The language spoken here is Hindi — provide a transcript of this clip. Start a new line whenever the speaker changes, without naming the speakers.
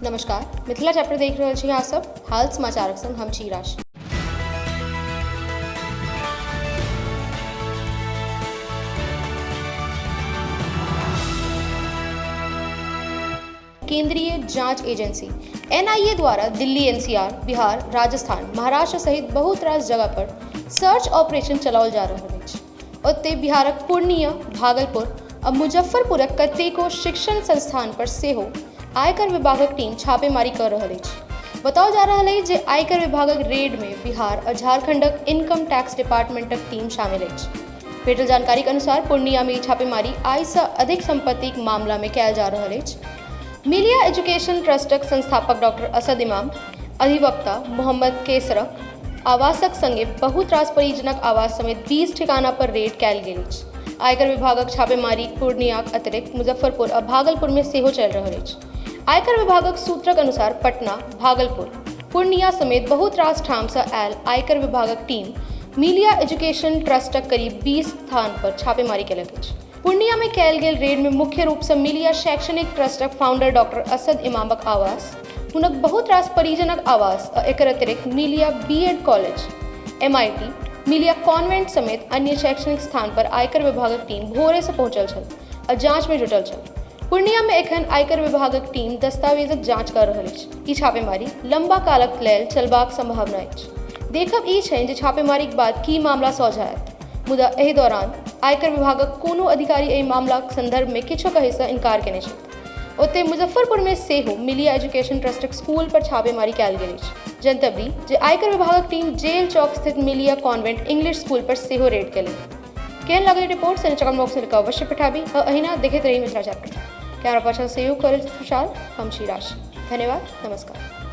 नमस्कार, मिथिला चैप्टर देख रहल छी अहाँ सब। हाल समाचारक संग हम छी राशि। केंद्रीय जांच एजेंसी एनआईए द्वारा दिल्ली, एनसीआर, बिहार, राजस्थान, महाराष्ट्र सहित बहुत रास जगह पर सर्च ऑपरेशन चलाओल जा रहल अछि। ओतहि बिहारक पूर्णिया, भागलपुर आ मुजफ्फरपुरक कतेको शिक्षण संस्थान पर सेहो आयकर विभागक टीम छापेमारी कर रहल अछि। बताओल जा रहल अछि जे आयकर विभागक रेड में बिहार और झारखंडक इनकम टैक्स डिपार्टमेंटक टीम शामिल अछि। भेटल जानकारी के अनुसार पूर्णिया में छापेमारी आय से अधिक संपत्तिक मामला में कयल जा रहल अछि। मिलिया एजुकेशन ट्रस्टक संस्थापक डॉक्टर असद इमाम, अधिवक्ता मोहम्मद केसरक आवासक संगे बहुत रास परिजनक आवास समेत 20 ठिकाना पर रेड कयल गेल अछि। आयकर विभागक छापेमारी पूर्णियाक अतिरिक्त मुजफ्फरपुर आ भागलपुर में सेहो चलि रहल अछि। आयकर विभागक सूत्रक अनुसार पटना, भागलपुर, पूर्णिया समेत बहुत रास ठाम से आयल आयकर विभागक टीम मिलिया एजुकेशन ट्रस्टक करीब 20 स्थान पर छापेमारी केलक अछि। पूर्णिया में कयल गेल रेड में मुख्य रूप से मिलिया शैक्षणिक ट्रस्टक फाउंडर डॉक्टर असद इमामक आवास, हुनक बहुत रास परिजनक आवास आ एकर अतिरिक्त मिलिया बीएड कॉलेज, एमआईटी, मिलिया कॉन्वेंट समेत अन्य शैक्षणिक स्थान पर आयकर विभागक टीम भोरे से पहुंचल छल आ जांच में जुटल छल। पूर्णिया में एखन आयकर विभागक टीम दस्तावेजक जांच कर रहल अछि। ई छापेमारी लंबा कालक लेल चलबाक संभावना अछि। देखब ई छै जे छापेमारीक बाद की मामला सोझायत। मुदा एहि दौरान आयकर विभागक कोनो अधिकारी एहि मामलाक संदर्भ में किछु कहै से इनकार केने छथि। ओतहि मुजफ्फरपुर में सेहो मिलिया एजुकेशन ट्रस्टक स्कूल पर छापेमारी कयल गेल अछि। जनतबी जे आयकर विभागक टीम जेल चौक स्थित मिलिया कॉन्वेंट इंग्लिश स्कूल पर सेहो रेड केलक। केहन लागल रिपोर्ट से कमेंट बॉक्स में अवश्य पठाबी आ अहिना देखैत रही मिथिला चैप्टर। कैमरा पर्सन से सहयोग करैत खुशहाल हम छी राशि। धन्यवाद, नमस्कार।